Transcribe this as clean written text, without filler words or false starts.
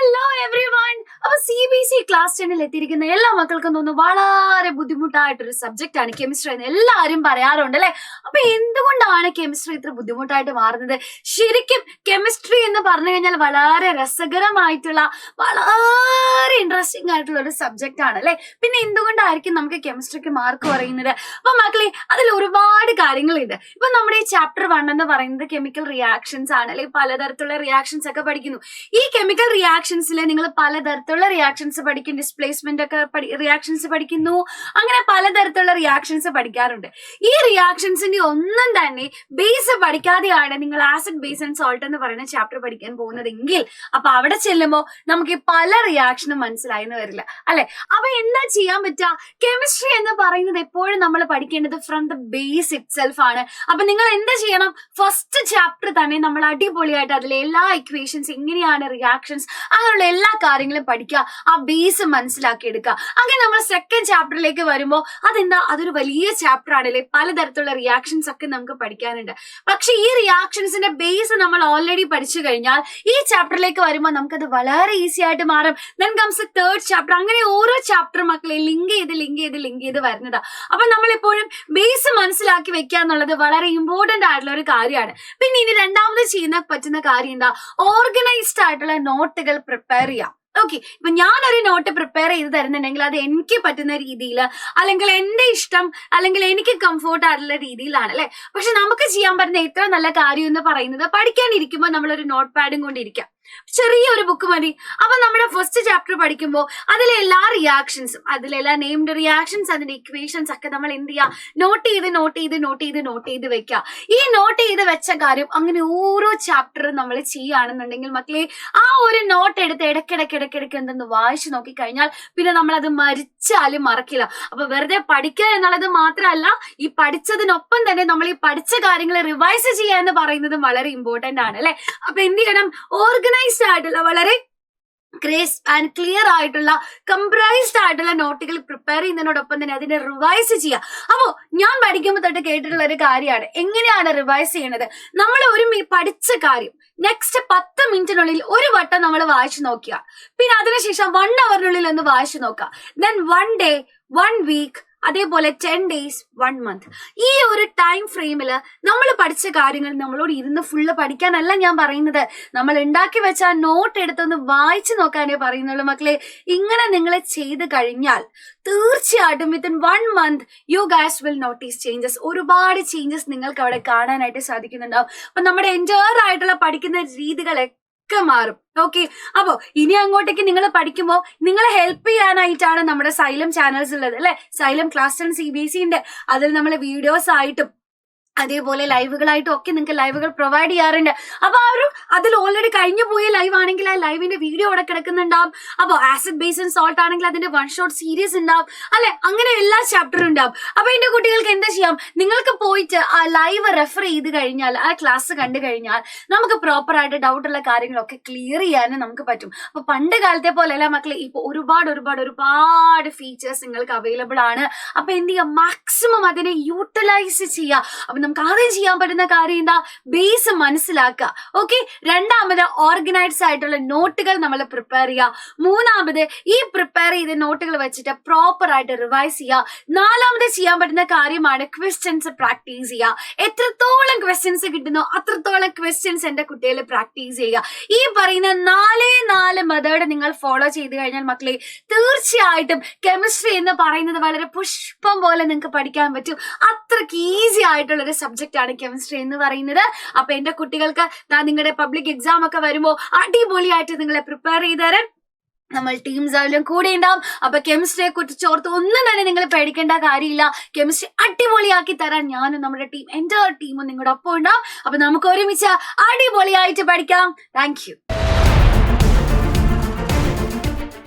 Hello every one. അപ്പൊ CBSE class 10 എത്തിയിരിക്കുന്ന എല്ലാ മക്കൾക്കും തോന്നുന്നു വളരെ ബുദ്ധിമുട്ടായിട്ടൊരു സബ്ജക്റ്റ് ആണ് കെമിസ്ട്രി എന്ന് എല്ലാവരും പറയാറുണ്ട് അല്ലെ. അപ്പൊ എന്തുകൊണ്ടാണ് കെമിസ്ട്രി ഇത്ര ബുദ്ധിമുട്ടായിട്ട് മാറുന്നത്? ശരിക്കും കെമിസ്ട്രി എന്ന് പറഞ്ഞു കഴിഞ്ഞാൽ വളരെ രസകരമായിട്ടുള്ള വളരെ ഇൻട്രസ്റ്റിംഗ് ആയിട്ടുള്ള ഒരു സബ്ജക്റ്റ് ആണ് അല്ലെ. പിന്നെ എന്തുകൊണ്ടായിരിക്കും നമുക്ക് കെമിസ്ട്രിക്ക് മാർക്ക് പറയുന്നത്? അപ്പൊ മക്കളെ അതിൽ ഒരുപാട് കാര്യങ്ങളുണ്ട്. ഇപ്പൊ നമ്മുടെ ഈ ചാപ്റ്റർ 1 എന്ന് പറയുന്നത് കെമിക്കൽ റിയാക്ഷൻസ് ആണ് അല്ലെ. പലതരത്തിലുള്ള റിയാക്ഷൻസ് ഒക്കെ പഠിക്കുന്നു. ഈ കെമിക്കൽ റിയാക്ഷൻസിൽ നിങ്ങൾ പലതരത്തിലുള്ള റിയാക്ഷൻസ് പഠിക്കും, ഡിസ്പ്ലേസ്മെന്റ് ഒക്കെ റിയാക്ഷൻസ് പഠിക്കുന്നു, അങ്ങനെ പലതരത്തിലുള്ള റിയാക്ഷൻസ് പഠിക്കാറുണ്ട്. ഈ റിയാക്ഷൻസിന്റെ ഒന്നും തന്നെ ബേസ് പഠിക്കാതെയാണ് നിങ്ങൾ ആസിഡ് ബേസ് ആൻഡ് സോൾട്ട് എന്ന് പറയുന്ന ചാപ്റ്റർ പഠിക്കാൻ പോകുന്നതെങ്കിൽ അപ്പൊ അവിടെ ചെല്ലുമ്പോൾ നമുക്ക് ഈ പല റിയാക്ഷനും മനസ്സിലായെന്ന് വരില്ല അല്ലെ. അപ്പൊ എന്താ ചെയ്യാൻ പറ്റുക? കെമിസ്ട്രി എന്ന് പറയുന്നത് എപ്പോഴും നമ്മൾ പഠിക്കേണ്ടത് from the base it self ആണ്. അപ്പൊ നിങ്ങൾ എന്താ ചെയ്യണം? ഫസ്റ്റ് ചാപ്റ്റർ തന്നെ നമ്മൾ അടിപൊളിയായിട്ട് അതിലെ എല്ലാ ഇക്വേഷൻസ്, എങ്ങനെയാണ് റിയാക്ഷൻസ്, അങ്ങനെയുള്ള എല്ലാ കാര്യങ്ങളും പഠിക്കുക, ആ ബേസ് മനസ്സിലാക്കി എടുക്കുക. അങ്ങനെ നമ്മൾ സെക്കൻഡ് ചാപ്റ്ററിലേക്ക് വരുമ്പോൾ അതൊരു വലിയ ചാപ്റ്റർ ആണല്ലേ, പലതരത്തിലുള്ള റിയാക്ഷൻസ് ഒക്കെ നമുക്ക് പഠിക്കാനുണ്ട്. പക്ഷെ ഈ റിയാക്ഷൻസിന്റെ ബേസ് നമ്മൾ ഓൾറെഡി പഠിച്ചു കഴിഞ്ഞാൽ ഈ ചാപ്റ്ററിലേക്ക് വരുമ്പോൾ നമുക്കത് വളരെ ഈസി ആയിട്ട് മാറും. Then comes third chapter. അങ്ങനെ ഓരോ ചാപ്റ്റർ മക്കളെ ലിങ്ക് ചെയ്ത് വരുന്നതാ. അപ്പൊ നമ്മൾ എപ്പോഴും ബേസ് മനസ്സിലാക്കി വെക്കുക എന്നുള്ളത് വളരെ ഇമ്പോർട്ടന്റ് ആയിട്ടുള്ള ഒരു കാര്യമാണ്. പിന്നെ ഇനി രണ്ടാമത് ചെയ്യാൻ പറ്റുന്ന കാര്യം എന്താ? ഓർഗനൈസ്ഡ് ആയിട്ടുള്ള നോട്ടുകൾ പ്രിപ്പയർ ചെയ്യാം. ഓക്കെ, ഇപ്പൊ ഞാനൊരു നോട്ട് പ്രിപ്പയർ ചെയ്ത് തരുന്നുണ്ടെങ്കിൽ അത് എനിക്ക് പറ്റുന്ന രീതിയിൽ, അല്ലെങ്കിൽ എന്റെ ഇഷ്ടം, അല്ലെങ്കിൽ എനിക്ക് കംഫോർട്ട് ആയിട്ടുള്ള രീതിയിലാണ് അല്ലെ. പക്ഷെ നമുക്ക് ചെയ്യാൻ പറ്റുന്ന ഏറ്റവും നല്ല കാര്യം എന്ന് പറയുന്നത് പഠിക്കാനിരിക്കുമ്പോൾ നമ്മളൊരു നോട്ട് പാഡും കൊണ്ടിരിക്കാം. ചെറിയൊരു ബുക്ക് മതി. അപ്പൊ നമ്മുടെ ഫസ്റ്റ് ചാപ്റ്റർ പഠിക്കുമ്പോൾ അതിലെ എല്ലാ റിയാക്ഷൻസും, അതിലെല്ലാ നെയിംഡ് റിയാക്ഷൻസ്, അതിന്റെ ഇക്വേഷൻസ് ഒക്കെ നമ്മൾ എന്ത് ചെയ്യുക? നോട്ട് ചെയ്ത് വെക്കുക. ഈ നോട്ട് ചെയ്ത് വെച്ച കാര്യം അങ്ങനെ ഓരോ ചാപ്റ്ററും നമ്മൾ ചെയ്യുകയാണെന്നുണ്ടെങ്കിൽ മക്കളെ ആ ഒരു നോട്ട് എടുത്ത് ഇടയ്ക്കിടയ്ക്ക് എന്തെന്ന് വായിച്ചു നോക്കിക്കഴിഞ്ഞാൽ പിന്നെ നമ്മൾ അത് മരിച്ചാലും മറക്കില്ല. അപ്പൊ വെറുതെ പഠിക്കുക എന്നുള്ളത് മാത്രമല്ല, ഈ പഠിച്ചതിനൊപ്പം തന്നെ നമ്മൾ ഈ പഠിച്ച കാര്യങ്ങൾ റിവൈസ് ചെയ്യുക എന്ന് പറയുന്നത് വളരെ ഇമ്പോർട്ടന്റ് ആണ് അല്ലെ. അപ്പൊ എന്ത് ചെയ്യണം? ഓർഗനൈസ്ഡ് ആയിട്ടുള്ള, വളരെ ക്രിസ്പ് ആൻഡ് ക്ലിയർ ആയിട്ടുള്ള, കംപ്രൈസ്ഡ് ആയിട്ടുള്ള നോട്ടുകൾ പ്രിപ്പയർ ചെയ്യുന്നതിനോടൊപ്പം തന്നെ അതിനെ റിവൈസ് ചെയ്യുക. അപ്പോ ഞാൻ പഠിക്കുമ്പോൾ തൊട്ട് കേട്ടിട്ടുള്ള ഒരു കാര്യമാണ്, എങ്ങനെയാണ് റിവൈസ് ചെയ്യണത്? നമ്മൾ പഠിച്ച കാര്യം നെക്സ്റ്റ് 10 മിനിറ്റിനുള്ളിൽ ഒരു വട്ടം നമ്മൾ വായിച്ചു നോക്കുക. പിന്നെ അതിനുശേഷം 1 അവറിനുള്ളിൽ ഒന്ന് വായിച്ചു നോക്കുക. ദെൻ 1 ഡേ, 1 വീക്ക്, അതേപോലെ 10 ഡേയ്സ്, 1 മന്ത്. ഈ ഒരു ടൈം ഫ്രെയിമില് നമ്മൾ പഠിച്ച കാര്യങ്ങൾ നമ്മളോട് ഇരുന്ന് ഫുള്ള് പഠിക്കാനല്ല ഞാൻ പറയുന്നത്, നമ്മൾ ഉണ്ടാക്കി വെച്ച ആ നോട്ട് എടുത്തൊന്ന് വായിച്ചു നോക്കാനേ പറയുന്നുള്ളൂ മക്കളെ. ഇങ്ങനെ നിങ്ങൾ ചെയ്ത് കഴിഞ്ഞാൽ തീർച്ചയായിട്ടും within 1 month you guys will notice changes. ഒരുപാട് ചേഞ്ചസ് നിങ്ങൾക്ക് അവിടെ കാണാനായിട്ട് സാധിക്കുന്നുണ്ടാവും. അപ്പൊ നമ്മുടെ എൻജോയർ ആയിട്ടുള്ള പഠിക്കുന്ന രീതികളെ മാറും. ഓക്കെ, അപ്പോ ഇനി അങ്ങോട്ടേക്ക് നിങ്ങൾ പഠിക്കുമ്പോൾ നിങ്ങളെ ഹെൽപ്പ് ചെയ്യാനായിട്ടാണ് നമ്മുടെ സൈലം ചാനൽസ് ഉള്ളത് അല്ലെ. സൈലം ക്ലാസ് 10 CBSE ഉണ്ട്. അതിൽ നമ്മൾ വീഡിയോസ് ആയിട്ടും അതേപോലെ ലൈവുകളായിട്ടും ഒക്കെ നിങ്ങൾക്ക് ലൈവുകൾ പ്രൊവൈഡ് ചെയ്യാറുണ്ട്. അപ്പൊ അതിൽ ഓൾറെഡി കഴിഞ്ഞു പോയ ലൈവ് ആണെങ്കിൽ ആ ലൈവിന്റെ വീഡിയോ അവിടെ കിടക്കുന്നുണ്ടാവും. അപ്പൊ ആസിഡ് ബേസ് ആൻഡ് സോൾട്ട് ആണെങ്കിൽ അതിന്റെ 1 ഷോട്ട് സീരീസ് ഉണ്ടാവും അല്ലെ. അങ്ങനെ എല്ലാ ചാപ്റ്ററും ഉണ്ടാവും. അപ്പൊ എന്റെ കുട്ടികൾക്ക് എന്താ ചെയ്യാം? നിങ്ങൾക്ക് പോയിട്ട് ആ ലൈവ് റെഫർ ചെയ്ത് കഴിഞ്ഞാൽ, ആ ക്ലാസ് കണ്ടു കഴിഞ്ഞാൽ നമുക്ക് പ്രോപ്പർ ആയിട്ട് ഡൗട്ടുള്ള കാര്യങ്ങളൊക്കെ ക്ലിയർ ചെയ്യാനും നമുക്ക് പറ്റും. അപ്പൊ പണ്ട് കാലത്തെ പോലെയല്ല മക്കളെ, ഇപ്പൊ ഒരുപാട് ഫീച്ചേഴ്സ് നിങ്ങൾക്ക് അവൈലബിൾ ആണ്. അപ്പൊ എന്ത് ചെയ്യാം? മാക്സിമം അതിനെ യൂട്ടിലൈസ് ചെയ്യുക. അപ്പൊ നമുക്ക് ആദ്യം ചെയ്യാൻ പറ്റുന്ന കാര്യം എന്താ? ബേസ് മനസ്സിലാക്കുക. ഓക്കെ, രണ്ടാമത് ഓർഗനൈസ്ഡ് ആയിട്ടുള്ള നോട്ടുകൾ നമ്മൾ പ്രിപ്പയർ ചെയ്യുക. മൂന്നാമത് ഈ പ്രിപ്പയർ ചെയ്ത നോട്ടുകൾ വെച്ചിട്ട് പ്രോപ്പർ ആയിട്ട് റിവൈസ് ചെയ്യുക. നാലാമത് ചെയ്യാൻ പറ്റുന്ന കാര്യമാണ് ക്വസ്റ്റ്യൻസ് പ്രാക്ടീസ് ചെയ്യുക. എത്രത്തോളം ക്വസ്റ്റ്യൻസ് കിട്ടുന്നോ അത്രത്തോളം ക്വസ്റ്റ്യൻസ് എന്റെ കുട്ടികൾ പ്രാക്ടീസ് ചെയ്യുക. ഈ പറയുന്ന 4 മെത്തേഡ് നിങ്ങൾ ഫോളോ ചെയ്ത് കഴിഞ്ഞാൽ മക്കളെ തീർച്ചയായിട്ടും കെമിസ്ട്രി എന്ന് പറയുന്നത് വളരെ പുഷ്പം പോലെ നിങ്ങൾക്ക് പഠിക്കാൻ പറ്റും. അത്രയ്ക്ക് ഈസി ആയിട്ടുള്ള സബ്ജക്റ്റ് ആണ് കെമിസ്ട്രി എന്ന് പറയുന്നത്. അപ്പൊ എന്റെ കുട്ടികൾക്ക് നിങ്ങളുടെ പബ്ലിക് എക്സാം ഒക്കെ വരുമ്പോൾ അടിപൊളിയായിട്ട് നിങ്ങളെ പ്രിപ്പയർ ചെയ്ത് തരാൻ നമ്മൾ ടീംസ് ആയാലും കൂടെ ഉണ്ടാവും. അപ്പൊ കെമിസ്ട്രിയെ കുറിച്ച് ഓർത്ത് ഒന്നും തന്നെ നിങ്ങൾ പേടിക്കേണ്ട കാര്യമില്ല. കെമിസ്ട്രി അടിപൊളിയാക്കി തരാൻ ഞാനും നമ്മുടെ ടീം, എൻ്റെ ടീമും നിങ്ങളുടെ ഒപ്പം ഉണ്ടാവും. അപ്പൊ നമുക്ക് ഒരുമിച്ച് അടിപൊളിയായിട്ട് പഠിക്കാം. Thank you.